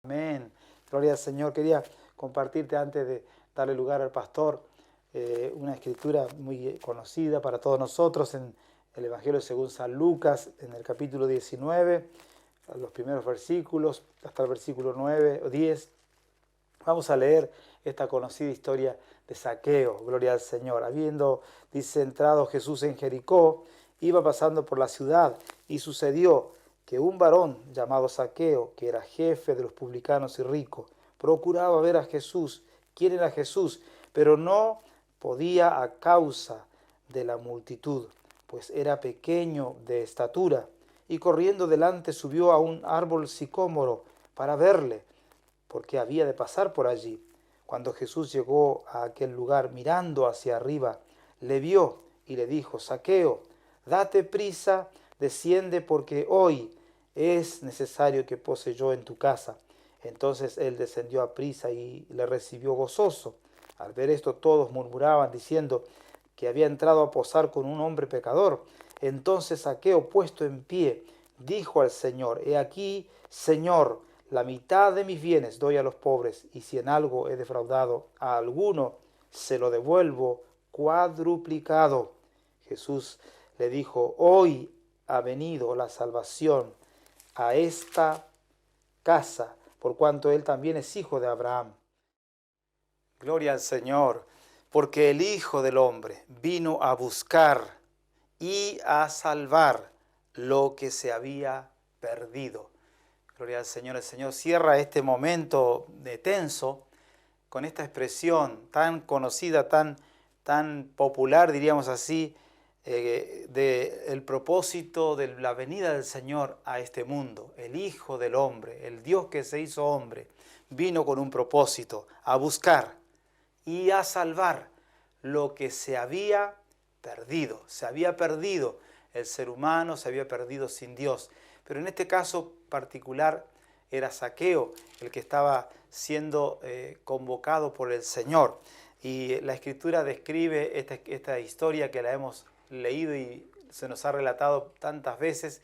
Amén. Gloria al Señor. Quería compartirte antes de darle lugar al pastor una escritura muy conocida para todos nosotros en el Evangelio según San Lucas, en el capítulo 19, los primeros versículos, hasta el versículo 9 o 10. Vamos a leer esta conocida historia de Zaqueo, gloria al Señor. Dice, entrado Jesús en Jericó, iba pasando por la ciudad y sucedió que un varón llamado Zaqueo, que era jefe de los publicanos y rico, procuraba ver a Jesús, quién era Jesús, pero no podía a causa de la multitud, pues era pequeño de estatura, y corriendo delante subió a un árbol sicómoro para verle, porque había de pasar por allí. Cuando Jesús llegó a aquel lugar mirando hacia arriba, le vio y le dijo, Zaqueo, date prisa, desciende porque hoy es necesario que pose yo en tu casa. Entonces él descendió a prisa y le recibió gozoso. Al ver esto todos murmuraban diciendo que había entrado a posar con un hombre pecador. Entonces Zaqueo, puesto en pie, dijo al Señor, he aquí, Señor, la mitad de mis bienes doy a los pobres, y si en algo he defraudado a alguno, se lo devuelvo cuadruplicado. Jesús le dijo, hoy ha venido la salvación a esta casa, por cuanto él también es hijo de Abraham. Gloria al Señor, porque el Hijo del Hombre vino a buscar y a salvar lo que se había perdido. Gloria al Señor. El Señor cierra este momento de tenso con esta expresión tan conocida, tan popular, diríamos así, del propósito de la venida del Señor a este mundo. El Hijo del Hombre, el Dios que se hizo hombre, vino con un propósito, a buscar y a salvar lo que se había perdido. Se había perdido el ser humano, se había perdido sin Dios. Pero en este caso particular era Zaqueo el que estaba siendo convocado por el Señor. Y la Escritura describe esta historia que la hemos leído y se nos ha relatado tantas veces,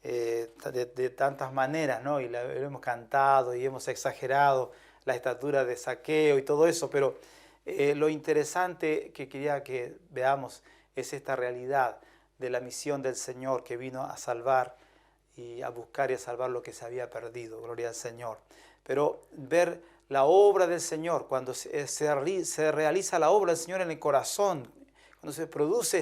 de tantas maneras, ¿no? Y lo hemos cantado y hemos exagerado la estatura de Zaqueo y todo eso, pero lo interesante que quería que veamos es esta realidad de la misión del Señor que vino a salvar y a buscar y a salvar lo que se había perdido, gloria al Señor. Pero ver la obra del Señor, cuando se realiza la obra del Señor en el corazón, cuando se produce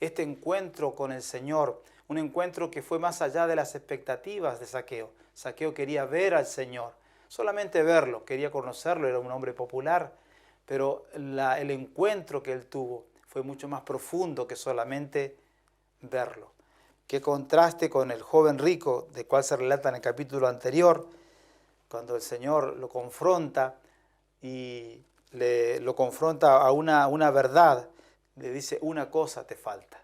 este encuentro con el Señor, un encuentro que fue más allá de las expectativas de Zaqueo. Zaqueo quería ver al Señor, solamente verlo, quería conocerlo, era un hombre popular, pero el encuentro que él tuvo fue mucho más profundo que solamente verlo. Qué contraste con el joven rico, del cual se relata en el capítulo anterior, cuando el Señor lo confronta y lo confronta a una verdad, le dice, una cosa te falta,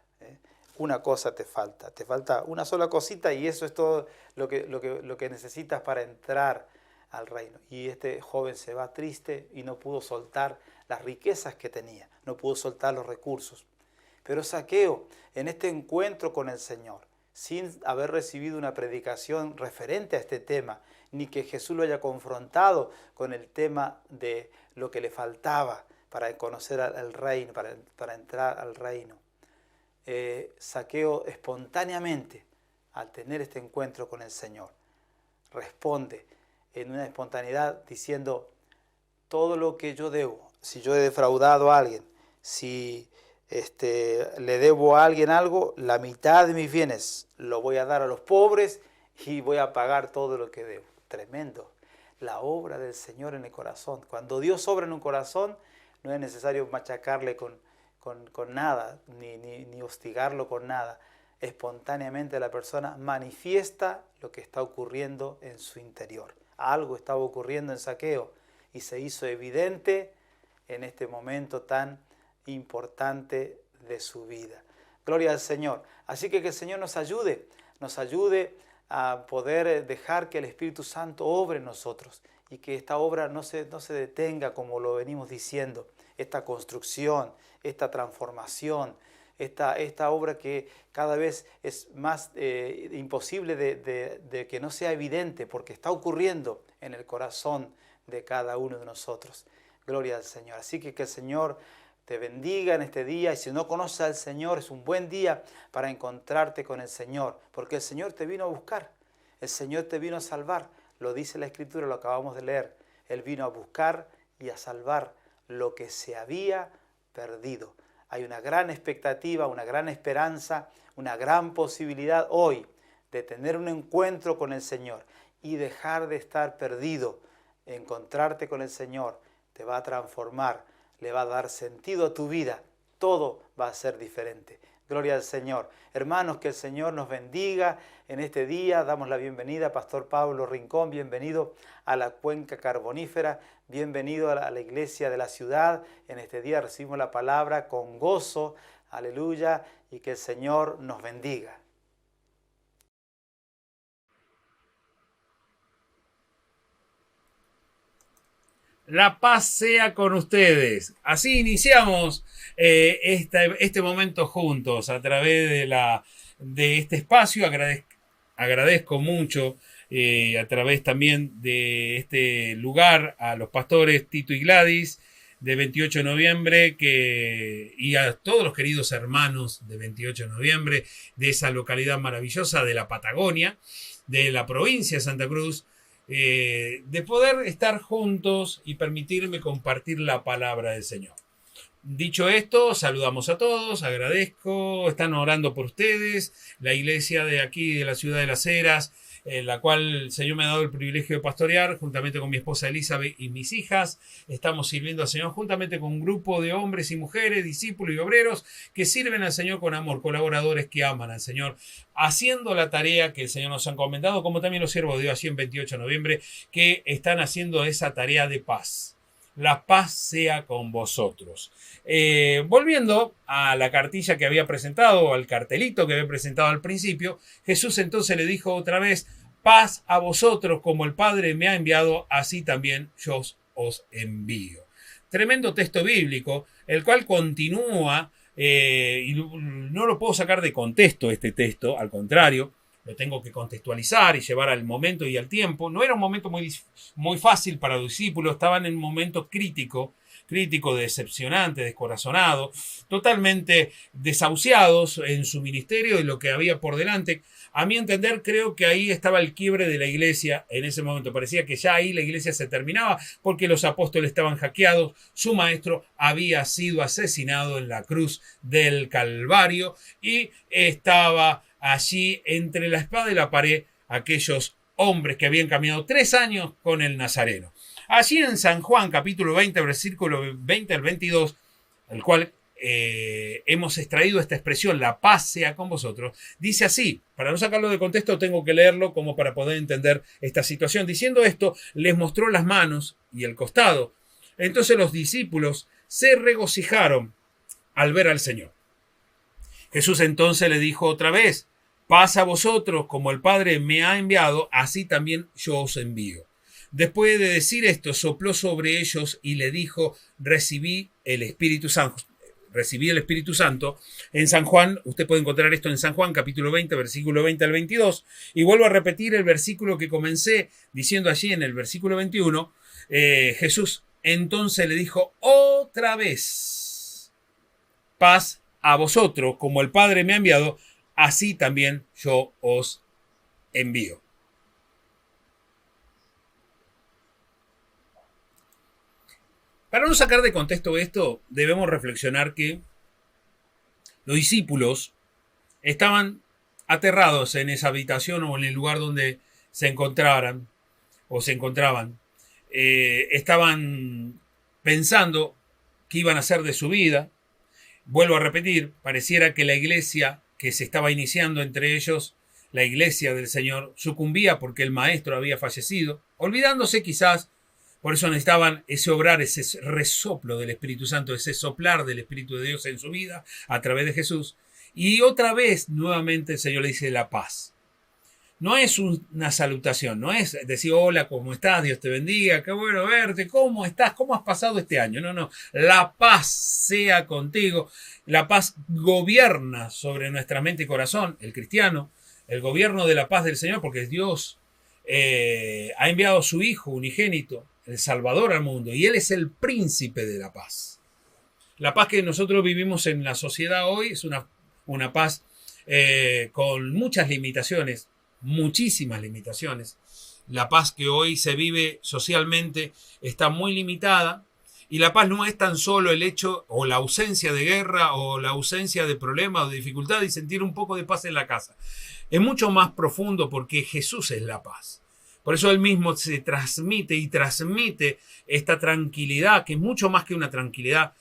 una cosa te falta una sola cosita y eso es todo lo que necesitas para entrar al reino. Y este joven se va triste y no pudo soltar las riquezas que tenía, no pudo soltar los recursos. Pero Zaqueo, en este encuentro con el Señor, sin haber recibido una predicación referente a este tema, ni que Jesús lo haya confrontado con el tema de lo que le faltaba para conocer al reino, para entrar al reino. Zaqueo espontáneamente, al tener este encuentro con el Señor, responde en una espontaneidad diciendo, todo lo que yo debo, si yo he defraudado a alguien, si le debo a alguien algo, la mitad de mis bienes lo voy a dar a los pobres y voy a pagar todo lo que debo. Tremendo. La obra del Señor en el corazón. Cuando Dios obra en un corazón, no es necesario machacarle con nada, ni hostigarlo con nada. Espontáneamente la persona manifiesta lo que está ocurriendo en su interior. Algo estaba ocurriendo en Zaqueo y se hizo evidente en este momento tan importante de su vida. Gloria al Señor. Así que el Señor nos ayude a poder dejar que el Espíritu Santo obre en nosotros y que esta obra no se detenga como lo venimos diciendo, esta construcción, esta transformación, esta obra que cada vez es más imposible de que no sea evidente, porque está ocurriendo en el corazón de cada uno de nosotros. Gloria al Señor. Así que el Señor te bendiga en este día, y si no conoces al Señor, es un buen día para encontrarte con el Señor, porque el Señor te vino a buscar, el Señor te vino a salvar, lo dice la Escritura, lo acabamos de leer. Él vino a buscar y a salvar lo que se había perdido. Hay una gran expectativa, una gran esperanza, una gran posibilidad hoy de tener un encuentro con el Señor y dejar de estar perdido. Encontrarte con el Señor te va a transformar, le va a dar sentido a tu vida, todo va a ser diferente. Gloria al Señor. Hermanos, que el Señor nos bendiga en este día. Damos la bienvenida a Pastor Pablo Rincón, bienvenido a la Cuenca Carbonífera, bienvenido a la iglesia de la ciudad. En este día recibimos la palabra con gozo, aleluya, y que el Señor nos bendiga. La paz sea con ustedes. Así iniciamos este momento juntos a través de este espacio. Agradezco mucho a través también de este lugar a los pastores Tito y Gladys de 28 de noviembre y a todos los queridos hermanos de 28 de noviembre de esa localidad maravillosa de la Patagonia, de la provincia de Santa Cruz. De poder estar juntos y permitirme compartir la palabra del Señor. Dicho esto, saludamos a todos, agradezco, están orando por ustedes, la iglesia de aquí, de la ciudad de Las Heras, la cual el Señor me ha dado el privilegio de pastorear, juntamente con mi esposa Elizabeth y mis hijas. Estamos sirviendo al Señor juntamente con un grupo de hombres y mujeres, discípulos y obreros que sirven al Señor con amor, colaboradores que aman al Señor, haciendo la tarea que el Señor nos ha encomendado, como también los siervos de Dios así en 28 de noviembre, que están haciendo esa tarea de paz. La paz sea con vosotros. Volviendo a la cartilla que había presentado, al cartelito que había presentado al principio, Jesús entonces le dijo otra vez: paz a vosotros, como el Padre me ha enviado, así también yo os envío. Tremendo texto bíblico, el cual continúa, y no lo puedo sacar de contexto este texto, al contrario, lo tengo que contextualizar y llevar al momento y al tiempo. No era un momento muy fácil para los discípulos, estaban en un momento crítico, decepcionante, descorazonado, totalmente desahuciados en su ministerio y lo que había por delante. A mi entender, creo que ahí estaba el quiebre de la iglesia en ese momento. Parecía que ya ahí la iglesia se terminaba porque los apóstoles estaban hackeados, su maestro había sido asesinado en la cruz del Calvario y estaba allí entre la espada y la pared aquellos hombres que habían caminado 3 años con el Nazareno. Allí en San Juan, capítulo 20, versículo 20 al 22, el cual hemos extraído esta expresión, la paz sea con vosotros, dice así. Para no sacarlo de contexto tengo que leerlo como para poder entender esta situación. Diciendo esto, les mostró las manos y el costado. Entonces los discípulos se regocijaron al ver al Señor. Jesús entonces le dijo otra vez: paz a vosotros, como el Padre me ha enviado, así también yo os envío. Después de decir esto, sopló sobre ellos y le dijo: recibí el Espíritu Santo. En San Juan, usted puede encontrar esto en San Juan, capítulo 20, versículo 20 al 22. Y vuelvo a repetir el versículo que comencé diciendo allí en el versículo 21. Jesús entonces le dijo otra vez: paz a vosotros, como el Padre me ha enviado, así también yo os envío. Para no sacar de contexto esto, debemos reflexionar que los discípulos estaban aterrados en esa habitación o en el lugar donde se encontraban. Estaban pensando qué iban a hacer de su vida. Vuelvo a repetir, pareciera que la iglesia que se estaba iniciando entre ellos, la iglesia del Señor, sucumbía porque el maestro había fallecido, olvidándose quizás. Por eso necesitaban ese obrar, ese resoplo del Espíritu Santo, ese soplar del Espíritu de Dios en su vida a través de Jesús. Y otra vez, nuevamente, el Señor le dice la paz. no es una salutación, no es decir hola, ¿cómo estás? Dios te bendiga, qué bueno verte, ¿cómo estás? ¿Cómo has pasado este año? No, no, la paz sea contigo. La paz gobierna sobre nuestra mente y corazón, el cristiano, el gobierno de la paz del Señor, porque Dios ha enviado a su Hijo unigénito, el Salvador al mundo, y Él es el príncipe de la paz. La paz que nosotros vivimos en la sociedad hoy es una paz con muchas limitaciones, muchísimas limitaciones. La paz que hoy se vive socialmente está muy limitada, y la paz no es tan solo el hecho o la ausencia de guerra o la ausencia de problemas o de dificultades y sentir un poco de paz en la casa. Es mucho más profundo porque Jesús es la paz. Por eso Él mismo se transmite y transmite esta tranquilidad, que es mucho más que una tranquilidad,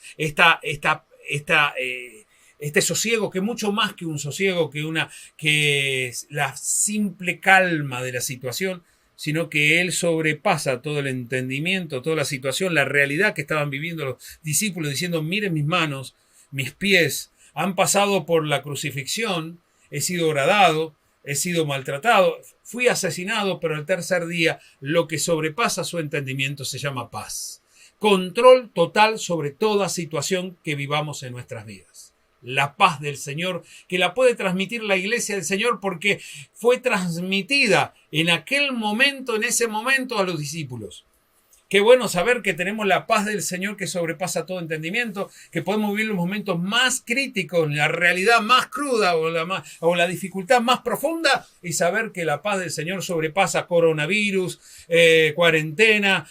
este sosiego, que es mucho más que un sosiego, que es la simple calma de la situación, sino que Él sobrepasa todo el entendimiento, toda la situación, la realidad que estaban viviendo los discípulos, diciendo, miren mis manos, mis pies, han pasado por la crucifixión, he sido horadado, he sido maltratado, fui asesinado, pero al tercer día lo que sobrepasa su entendimiento se llama paz. Control total sobre toda situación que vivamos en nuestras vidas. La paz del Señor, que la puede transmitir la iglesia del Señor porque fue transmitida en aquel momento, en ese momento a los discípulos. Qué bueno saber que tenemos la paz del Señor que sobrepasa todo entendimiento, que podemos vivir los momentos más críticos, la realidad más cruda o la dificultad más profunda y saber que la paz del Señor sobrepasa coronavirus, cuarentena,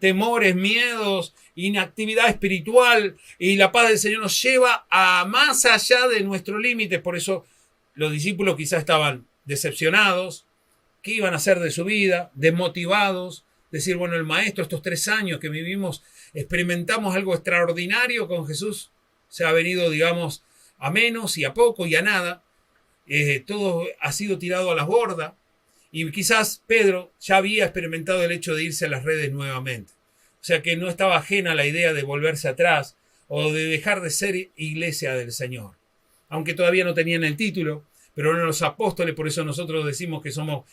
temores, miedos, inactividad espiritual, y la paz del Señor nos lleva a más allá de nuestros límites. Por eso los discípulos quizás estaban decepcionados, ¿qué iban a hacer de su vida? Desmotivados. Decir, bueno, el maestro, estos 3 años que vivimos, experimentamos algo extraordinario con Jesús, se ha venido, digamos, a menos y a poco y a nada. Todo ha sido tirado a la borda. Y quizás Pedro ya había experimentado el hecho de irse a las redes nuevamente. O sea que no estaba ajena a la idea de volverse atrás o de dejar de ser iglesia del Señor. Aunque todavía no tenían el título, pero eran los apóstoles, por eso nosotros decimos que somos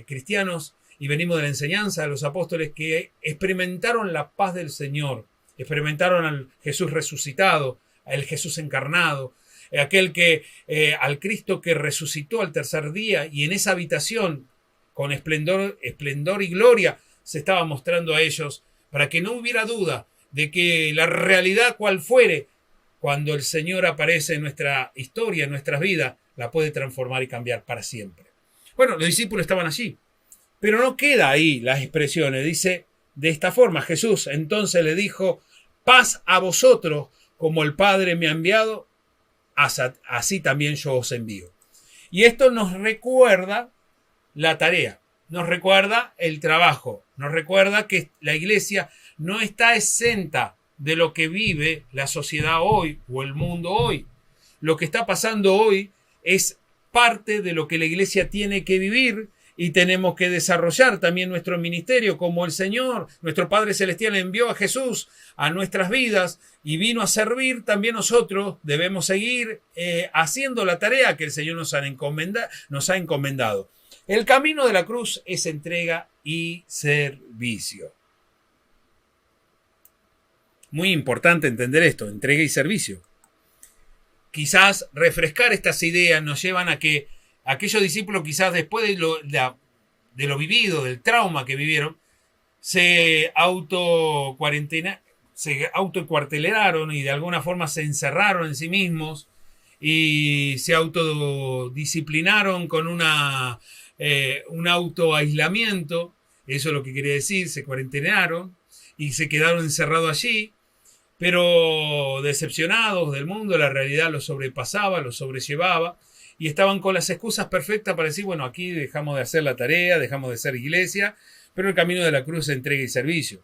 cristianos y venimos de la enseñanza de los apóstoles que experimentaron la paz del Señor, experimentaron al Jesús resucitado, al Jesús encarnado, al Cristo que resucitó al tercer día, y en esa habitación con esplendor y gloria se estaba mostrando a ellos para que no hubiera duda de que la realidad cual fuere, cuando el Señor aparece en nuestra historia, en nuestras vidas, la puede transformar y cambiar para siempre. Bueno, los discípulos estaban allí. Pero no queda ahí las expresiones. Dice de esta forma, Jesús entonces le dijo, paz a vosotros, como el Padre me ha enviado, así también yo os envío. Y esto nos recuerda la tarea, nos recuerda el trabajo, nos recuerda que la iglesia no está exenta de lo que vive la sociedad hoy o el mundo hoy. Lo que está pasando hoy es parte de lo que la iglesia tiene que vivir. Y tenemos que desarrollar también nuestro ministerio como el Señor, nuestro Padre Celestial, envió a Jesús a nuestras vidas y vino a servir. También nosotros debemos seguir haciendo la tarea que el Señor nos ha encomendado. El camino de la cruz es entrega y servicio. Muy importante entender esto, entrega y servicio. Quizás refrescar estas ideas nos llevan a que aquellos discípulos quizás después de lo vivido, del trauma que vivieron, se autocuartelaron y de alguna forma se encerraron en sí mismos y se autodisciplinaron con un autoaislamiento. Eso es lo que quiere decir, se cuarentenaron y se quedaron encerrados allí, pero decepcionados del mundo, la realidad los sobrepasaba, los sobrellevaba. Y estaban con las excusas perfectas para decir, bueno, aquí dejamos de hacer la tarea, dejamos de ser iglesia, pero el camino de la cruz es entrega y servicio.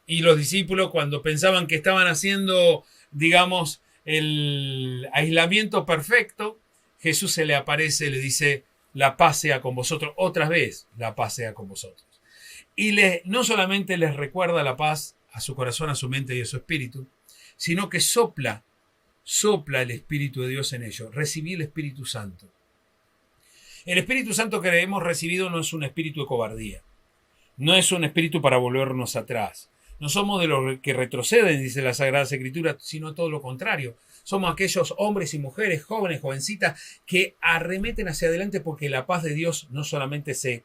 Y los discípulos, cuando pensaban que estaban haciendo, digamos, el aislamiento perfecto, Jesús se le aparece y le dice, la paz sea con vosotros. Otra vez, la paz sea con vosotros. Y no solamente les recuerda la paz a su corazón, a su mente y a su espíritu, sino que sopla el Espíritu de Dios en ellos. Recibí el Espíritu Santo. El Espíritu Santo que hemos recibido no es un espíritu de cobardía, no es un espíritu para volvernos atrás. No somos de los que retroceden, dice la Sagrada Escritura, sino todo lo contrario. Somos aquellos hombres y mujeres, jóvenes, jovencitas, que arremeten hacia adelante porque la paz de Dios no solamente se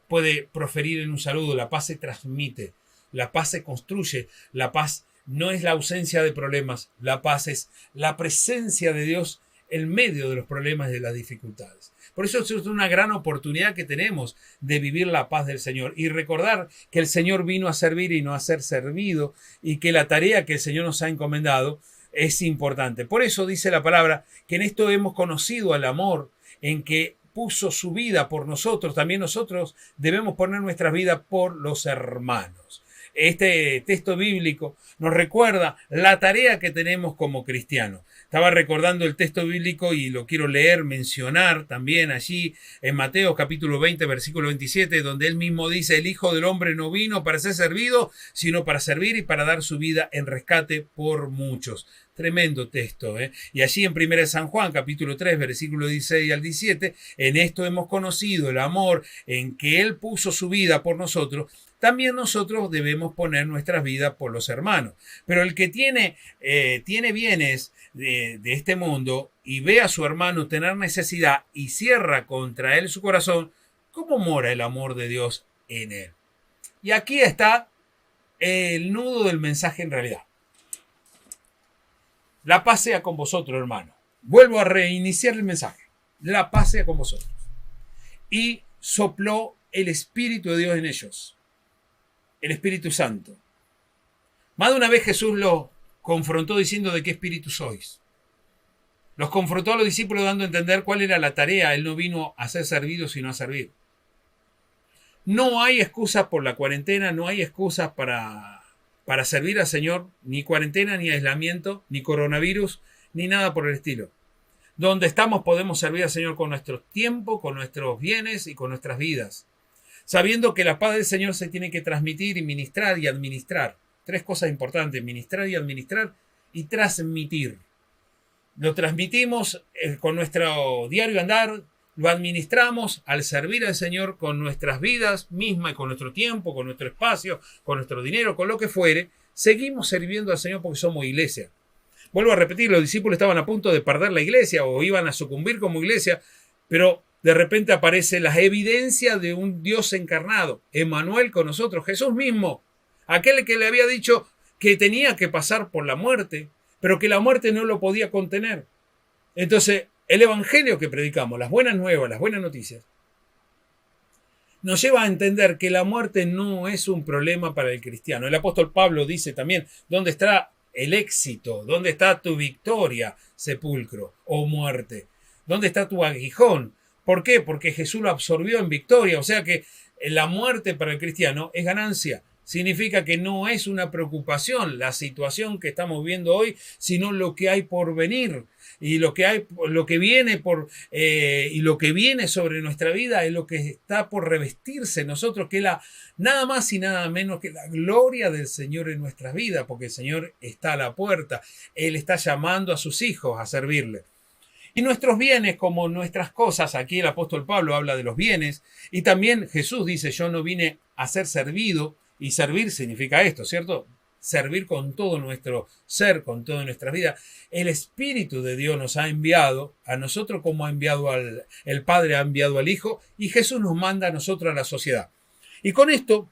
puede proferir en un saludo, la paz se transmite, la paz se construye, la paz no es la ausencia de problemas, la paz es la presencia de Dios en medio de los problemas y de las dificultades. Por eso es una gran oportunidad que tenemos de vivir la paz del Señor y recordar que el Señor vino a servir y no a ser servido y que la tarea que el Señor nos ha encomendado es importante. Por eso dice la palabra que en esto hemos conocido el amor, en que puso su vida por nosotros. También nosotros debemos poner nuestras vidas por los hermanos. Este texto bíblico nos recuerda la tarea que tenemos como cristianos. Estaba recordando el texto bíblico y lo quiero leer, mencionar también allí en Mateo capítulo 20, versículo 27, donde él mismo dice: el Hijo del Hombre no vino para ser servido, sino para servir y para dar su vida en rescate por muchos. Tremendo texto, ¿eh? Y allí en 1 San Juan, capítulo 3, versículo 16 al 17, en esto hemos conocido el amor en que Él puso su vida por nosotros. También nosotros debemos poner nuestras vidas por los hermanos. Pero el que tiene bienes de este mundo y ve a su hermano tener necesidad y cierra contra él su corazón, ¿cómo mora el amor de Dios en él? Y aquí está el nudo del mensaje en realidad. La paz sea con vosotros, hermano. Vuelvo a reiniciar el mensaje. La paz sea con vosotros. Y sopló el Espíritu de Dios en ellos. El Espíritu Santo. Más de una vez Jesús los confrontó diciendo: ¿de qué espíritu sois? Los confrontó a los discípulos dando a entender cuál era la tarea. Él no vino a ser servido, sino a servir. No hay excusas por la cuarentena, no hay excusas para servir al Señor, ni cuarentena, ni aislamiento, ni coronavirus, ni nada por el estilo. Donde estamos podemos servir al Señor con nuestro tiempo, con nuestros bienes y con nuestras vidas. Sabiendo que la paz del Señor se tiene que transmitir y ministrar y administrar. Tres cosas importantes: ministrar y administrar y transmitir. Lo transmitimos con nuestro diario andar, lo administramos al servir al Señor con nuestras vidas mismas, con nuestro tiempo, con nuestro espacio, con nuestro dinero, con lo que fuere. Seguimos sirviendo al Señor porque somos iglesia. Vuelvo a repetir, los discípulos estaban a punto de perder la iglesia o iban a sucumbir como iglesia, pero de repente aparece la evidencia de un Dios encarnado, Emmanuel con nosotros, Jesús mismo, aquel que le había dicho que tenía que pasar por la muerte, pero que la muerte no lo podía contener. Entonces, el evangelio que predicamos, las buenas nuevas, las buenas noticias, nos lleva a entender que la muerte no es un problema para el cristiano. El apóstol Pablo dice también: ¿dónde está el éxito? ¿Dónde está tu victoria, sepulcro o muerte? ¿Dónde está tu aguijón? ¿Por qué? Porque Jesús lo absorbió en victoria. O sea que la muerte para el cristiano es ganancia. Significa que no es una preocupación la situación que estamos viendo hoy, sino lo que hay por venir. Y lo que viene y lo que viene sobre nuestra vida es lo que está por revestirse en nosotros, que es nada más y nada menos que la gloria del Señor en nuestras vidas, porque el Señor está a la puerta. Él está llamando a sus hijos a servirle. Y nuestros bienes, como nuestras cosas, aquí el apóstol Pablo habla de los bienes, y también Jesús dice: yo no vine a ser servido, y servir significa esto, ¿cierto? Servir con todo nuestro ser, con toda nuestra vida. El Espíritu de Dios nos ha enviado a nosotros como ha enviado el Padre ha enviado al Hijo, y Jesús nos manda a nosotros a la sociedad. Y con esto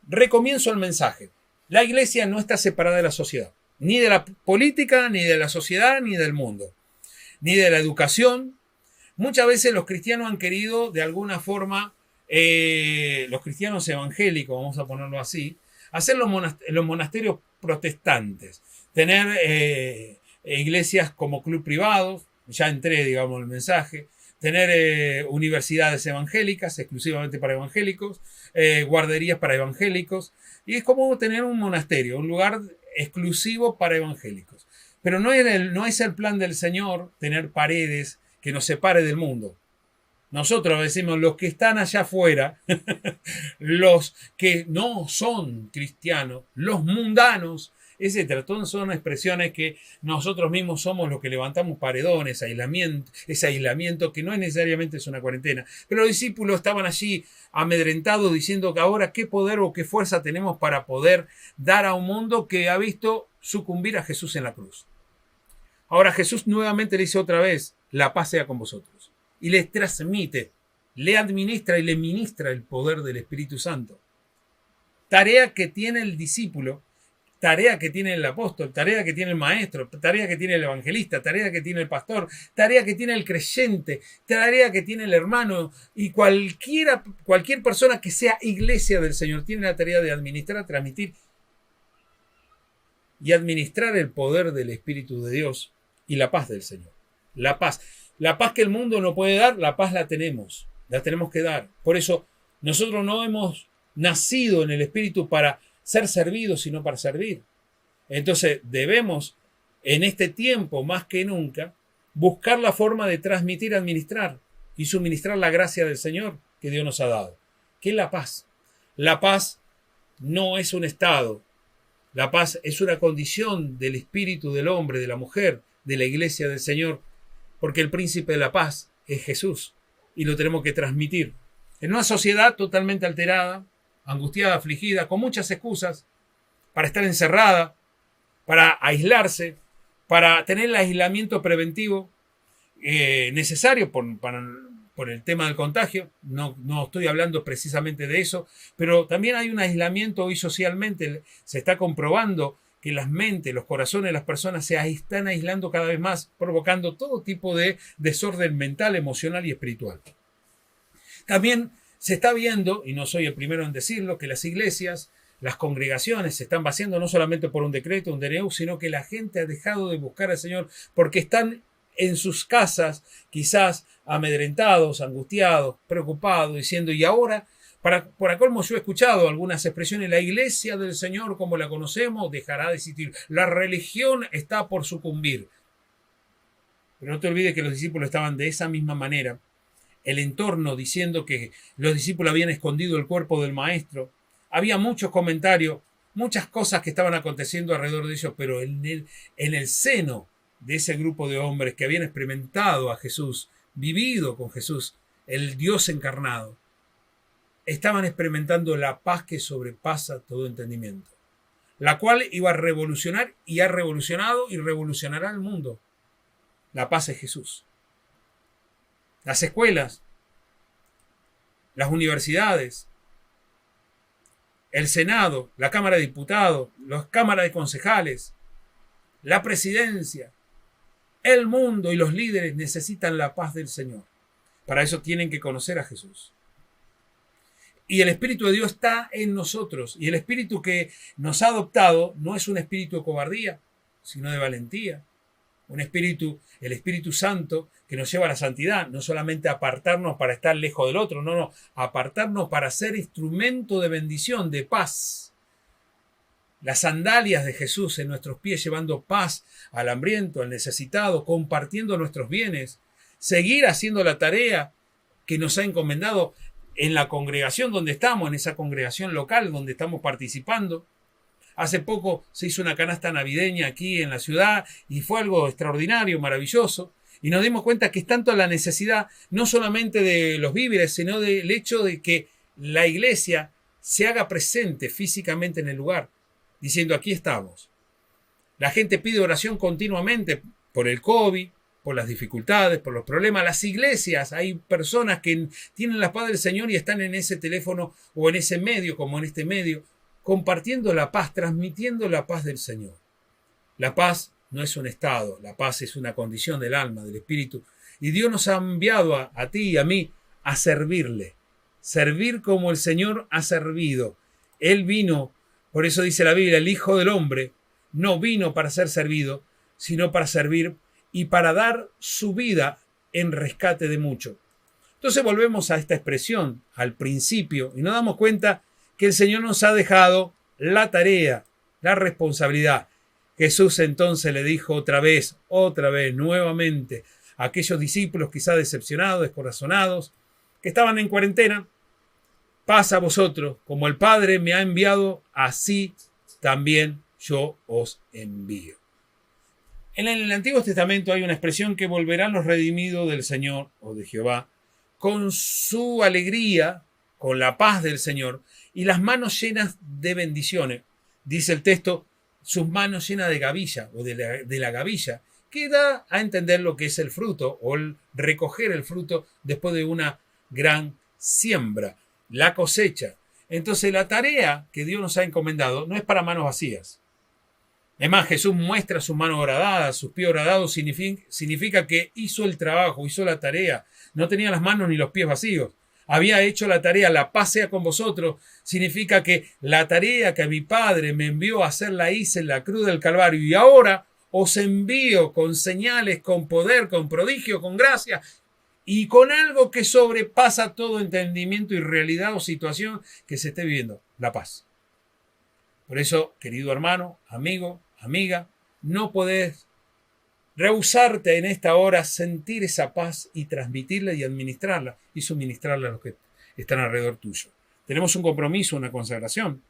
recomienzo el mensaje. La iglesia no está separada de la sociedad, ni de la política, ni de la sociedad, ni del mundo, ni de la educación. Muchas veces los cristianos han querido, de alguna forma, los cristianos evangélicos, vamos a ponerlo así, hacer los monasterios protestantes, tener iglesias como club privados, ya entré, digamos, el mensaje, tener universidades evangélicas, exclusivamente para evangélicos, guarderías para evangélicos, y es como tener un monasterio, un lugar exclusivo para evangélicos. Pero no es el plan del Señor tener paredes que nos separe del mundo. Nosotros decimos: los que están allá afuera, los que no son cristianos, los mundanos, etcétera. Todas son expresiones que nosotros mismos somos los que levantamos paredones, ese aislamiento que no es necesariamente es una cuarentena. Pero los discípulos estaban allí amedrentados diciendo que ahora qué poder o qué fuerza tenemos para poder dar a un mundo que ha visto sucumbir a Jesús en la cruz. Ahora Jesús nuevamente le dice otra vez, la paz sea con vosotros. Y les transmite, le administra y le ministra el poder del Espíritu Santo. Tarea que tiene el discípulo, tarea que tiene el apóstol, tarea que tiene el maestro, tarea que tiene el evangelista, tarea que tiene el pastor, tarea que tiene el creyente, tarea que tiene el hermano y cualquier persona que sea iglesia del Señor tiene la tarea de administrar, transmitir y administrar el poder del Espíritu de Dios y la paz del Señor. La paz que el mundo no puede dar, la paz la tenemos que dar. Por eso nosotros no hemos nacido en el Espíritu para ser servidos, sino para servir. Entonces debemos, en este tiempo más que nunca, buscar la forma de transmitir, administrar y suministrar la gracia del Señor que Dios nos ha dado, que es la paz. La paz no es un estado, la paz es una condición del espíritu del hombre, de la mujer, de la iglesia del Señor, porque el príncipe de la paz es Jesús y lo tenemos que transmitir. En una sociedad totalmente alterada, angustiada, afligida, con muchas excusas para estar encerrada, para aislarse, para tener el aislamiento preventivo necesario por el tema del contagio. No estoy hablando precisamente de eso, pero también hay un aislamiento hoy socialmente. Se está comprobando que las mentes, los corazones de las personas se están aislando cada vez más, provocando todo tipo de desorden mental, emocional y espiritual. También se está viendo, y no soy el primero en decirlo, que las iglesias, las congregaciones se están vaciando no solamente por un decreto, un DNU, sino que la gente ha dejado de buscar al Señor porque están en sus casas, quizás amedrentados, angustiados, preocupados, diciendo, y ahora, por colmo yo he escuchado algunas expresiones, la iglesia del Señor como la conocemos dejará de existir, la religión está por sucumbir. Pero no te olvides que los discípulos estaban de esa misma manera, el entorno diciendo que los discípulos habían escondido el cuerpo del maestro. Había muchos comentarios, muchas cosas que estaban aconteciendo alrededor de ellos, pero en el seno de ese grupo de hombres que habían experimentado a Jesús, vivido con Jesús, el Dios encarnado, estaban experimentando la paz que sobrepasa todo entendimiento, la cual iba a revolucionar y ha revolucionado y revolucionará el mundo. La paz es Jesús. Las escuelas, las universidades, el Senado, la Cámara de Diputados, las cámaras de concejales, la presidencia, el mundo y los líderes necesitan la paz del Señor. Para eso tienen que conocer a Jesús. Y el Espíritu de Dios está en nosotros. Y el Espíritu que nos ha adoptado no es un espíritu de cobardía, sino de valentía. Un espíritu, el Espíritu Santo, que nos lleva a la santidad, no solamente apartarnos para estar lejos del otro, no, apartarnos para ser instrumento de bendición, de paz. Las sandalias de Jesús en nuestros pies, llevando paz al hambriento, al necesitado, compartiendo nuestros bienes, seguir haciendo la tarea que nos ha encomendado en la congregación donde estamos, en esa congregación local donde estamos participando. Hace poco se hizo una canasta navideña aquí en la ciudad y fue algo extraordinario, maravilloso. Y nos dimos cuenta que es tanto la necesidad, no solamente de los víveres, sino del hecho de que la iglesia se haga presente físicamente en el lugar, diciendo aquí estamos. La gente pide oración continuamente por el COVID, por las dificultades, por los problemas. Las iglesias, hay personas que tienen la paz del Señor y están en ese teléfono o en ese medio, como en este medio, compartiendo la paz, transmitiendo la paz del Señor. La paz no es un estado, la paz es una condición del alma, del espíritu. Y Dios nos ha enviado a ti y a mí a servirle. Servir como el Señor ha servido. Él vino, por eso dice la Biblia, el Hijo del Hombre no vino para ser servido, sino para servir y para dar su vida en rescate de mucho. Entonces volvemos a esta expresión, al principio, y nos damos cuenta que el Señor nos ha dejado la tarea, la responsabilidad. Jesús entonces le dijo otra vez, nuevamente, a aquellos discípulos quizá decepcionados, descorazonados, que estaban en cuarentena, paz a vosotros, como el Padre me ha enviado, así también yo os envío. En el Antiguo Testamento hay una expresión que volverán los redimidos del Señor o de Jehová con su alegría, con la paz del Señor y las manos llenas de bendiciones. Dice el texto, sus manos llenas de gavilla o de la gavilla, que da a entender lo que es el fruto o el recoger el fruto después de una gran siembra, la cosecha. Entonces la tarea que Dios nos ha encomendado no es para manos vacías. Es más, Jesús muestra sus manos horadadas, sus pies horadados, significa que hizo el trabajo, hizo la tarea. No tenía las manos ni los pies vacíos. Había hecho la tarea, la paz sea con vosotros. Significa que la tarea que mi Padre me envió a hacer la hice en la cruz del Calvario. Y ahora os envío con señales, con poder, con prodigio, con gracia y con algo que sobrepasa todo entendimiento y realidad o situación que se esté viviendo, la paz. Por eso, querido hermano, amigo, amiga, no podés rehusarte en esta hora sentir esa paz y transmitirla y administrarla y suministrarla a los que están alrededor tuyo. Tenemos un compromiso, una consagración.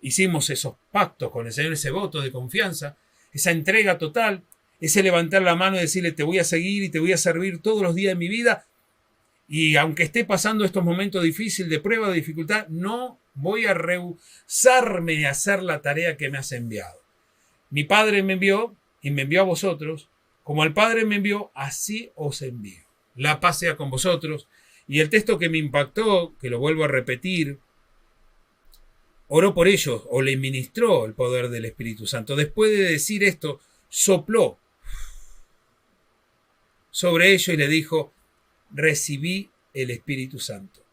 Hicimos esos pactos con el Señor, ese voto de confianza, esa entrega total, ese levantar la mano y decirle te voy a seguir y te voy a servir todos los días de mi vida. Y aunque esté pasando estos momentos difíciles, de prueba, de dificultad, no voy a rehusarme a hacer la tarea que me has enviado. Mi Padre me envió y me envió a vosotros. Como el Padre me envió, así os envío. La paz sea con vosotros. Y el texto que me impactó, que lo vuelvo a repetir, oró por ellos o le ministró el poder del Espíritu Santo. Después de decir esto, sopló sobre ellos y le dijo, recibí el Espíritu Santo.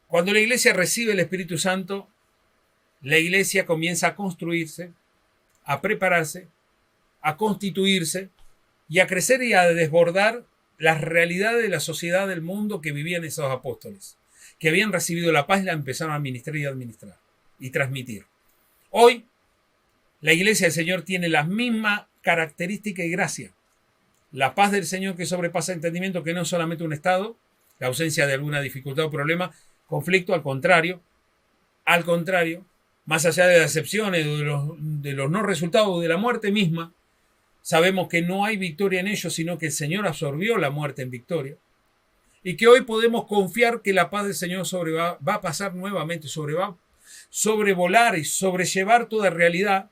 Cuando la iglesia recibe el Espíritu Santo, la iglesia comienza a construirse, a prepararse, a constituirse y a crecer y a desbordar las realidades de la sociedad del mundo que vivían esos apóstoles, que habían recibido la paz y la empezaron a administrar y administrar y transmitir. Hoy, la iglesia del Señor tiene la misma característica y gracia. La paz del Señor que sobrepasa entendimiento, que no es solamente un estado, la ausencia de alguna dificultad o problema, conflicto, al contrario, más allá de las excepciones, de los no resultados de la muerte misma, sabemos que no hay victoria en ellos, sino que el Señor absorbió la muerte en victoria. Y que hoy podemos confiar que la paz del Señor va a pasar nuevamente, sobrevolar y sobrellevar toda realidad,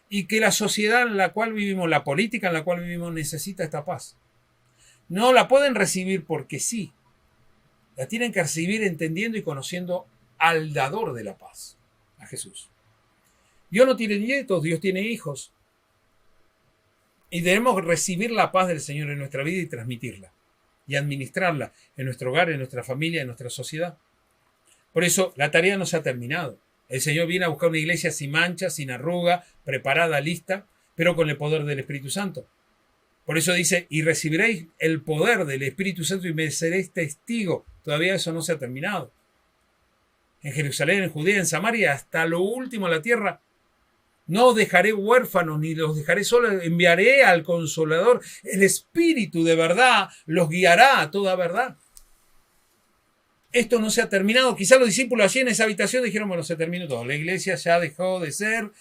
y que la sociedad en la cual vivimos, la política en la cual vivimos, necesita esta paz. No la pueden recibir porque sí. La tienen que recibir entendiendo y conociendo al dador de la paz, a Jesús. Dios no tiene nietos, Dios tiene hijos. Y debemos recibir la paz del Señor en nuestra vida y transmitirla. Y administrarla en nuestro hogar, en nuestra familia, en nuestra sociedad. Por eso la tarea no se ha terminado. El Señor viene a buscar una iglesia sin mancha, sin arruga, preparada, lista, pero con el poder del Espíritu Santo. Por eso dice, y recibiréis el poder del Espíritu Santo y me seréis testigo. Todavía eso no se ha terminado. En Jerusalén, en Judea, en Samaria, hasta lo último de la tierra. No os dejaré huérfanos, ni los dejaré solos. Enviaré al Consolador. El Espíritu de verdad los guiará a toda verdad. Esto no se ha terminado. Quizás los discípulos allí en esa habitación dijeron, bueno, se terminó todo. La iglesia ya dejó de ser.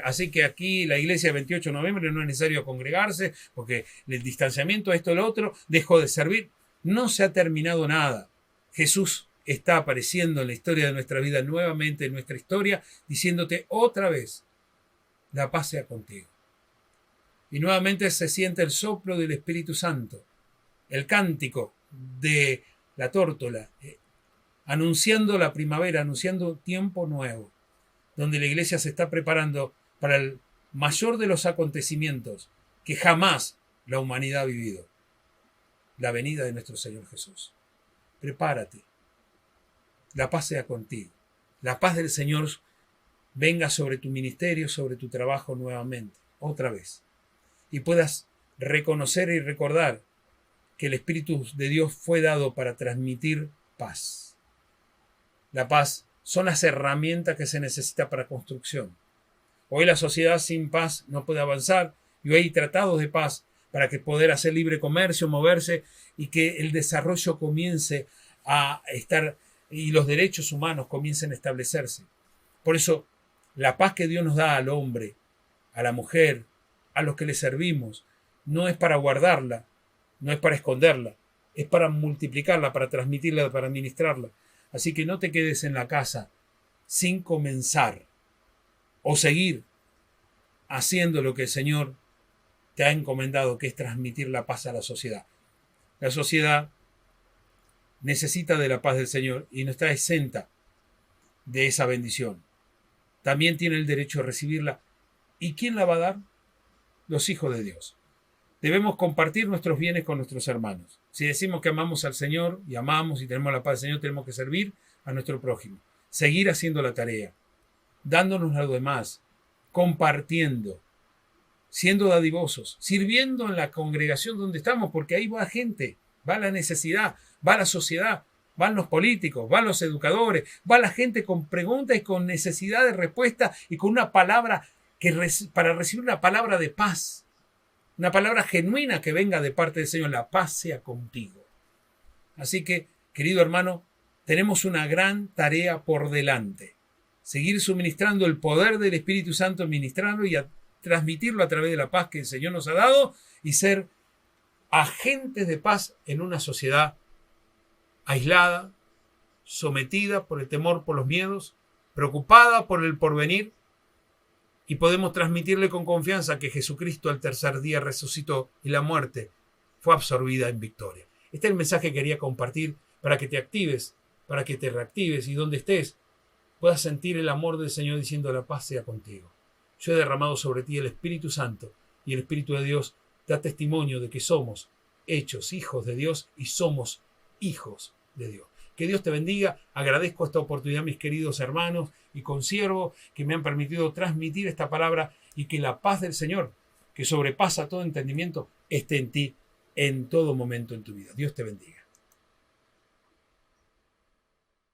Así que aquí la iglesia del 28 de noviembre no es necesario congregarse porque el distanciamiento, esto, lo otro, dejó de servir. No se ha terminado nada. Jesús está apareciendo en la historia de nuestra vida nuevamente, en nuestra historia, diciéndote otra vez, la paz sea contigo. Y nuevamente se siente el soplo del Espíritu Santo, el cántico de la tórtola, anunciando la primavera, anunciando tiempo nuevo, donde la iglesia se está preparando para el mayor de los acontecimientos que jamás la humanidad ha vivido, la venida de nuestro Señor Jesús. Prepárate. La paz sea contigo. La paz del Señor venga sobre tu ministerio, sobre tu trabajo nuevamente, otra vez. Y puedas reconocer y recordar que el Espíritu de Dios fue dado para transmitir paz. La paz son las herramientas que se necesita para construcción. Hoy la sociedad sin paz no puede avanzar y hoy hay tratados de paz para que poder hacer libre comercio, moverse y que el desarrollo comience a estar y los derechos humanos comiencen a establecerse. Por eso, la paz que Dios nos da al hombre, a la mujer, a los que le servimos, no es para guardarla, no es para esconderla, es para multiplicarla, para transmitirla, para administrarla. Así que no te quedes en la casa sin comenzar o seguir haciendo lo que el Señor te ha encomendado, que es transmitir la paz a la sociedad. La sociedad necesita de la paz del Señor y no está exenta de esa bendición. También tiene el derecho a recibirla. ¿Y quién la va a dar? Los hijos de Dios. Debemos compartir nuestros bienes con nuestros hermanos. Si decimos que amamos al Señor y amamos y tenemos la paz del Señor, tenemos que servir a nuestro prójimo. Seguir haciendo la tarea, dándonos lo demás, compartiendo, siendo dadivosos, sirviendo en la congregación donde estamos, porque ahí va gente, va la necesidad, va la sociedad, van los políticos, van los educadores, va la gente con preguntas y con necesidad de respuesta y con una palabra para recibir una palabra de paz, una palabra genuina que venga de parte del Señor. La paz sea contigo. Así que, querido hermano, tenemos una gran tarea por delante. Seguir suministrando el poder del Espíritu Santo, ministrarlo y transmitirlo a través de la paz que el Señor nos ha dado y ser agentes de paz en una sociedad aislada, sometida por el temor, por los miedos, preocupada por el porvenir, y podemos transmitirle con confianza que Jesucristo al tercer día resucitó y la muerte fue absorbida en victoria. Este es el mensaje que quería compartir para que te actives, para que te reactives y donde estés puedas sentir el amor del Señor diciendo: la paz sea contigo. Yo he derramado sobre ti el Espíritu Santo y el Espíritu de Dios da testimonio de que somos hechos hijos de Dios y somos hijos de Dios. Que Dios te bendiga. Agradezco esta oportunidad, mis queridos hermanos y consiervos, que me han permitido transmitir esta palabra y que la paz del Señor, que sobrepasa todo entendimiento, esté en ti en todo momento en tu vida. Dios te bendiga.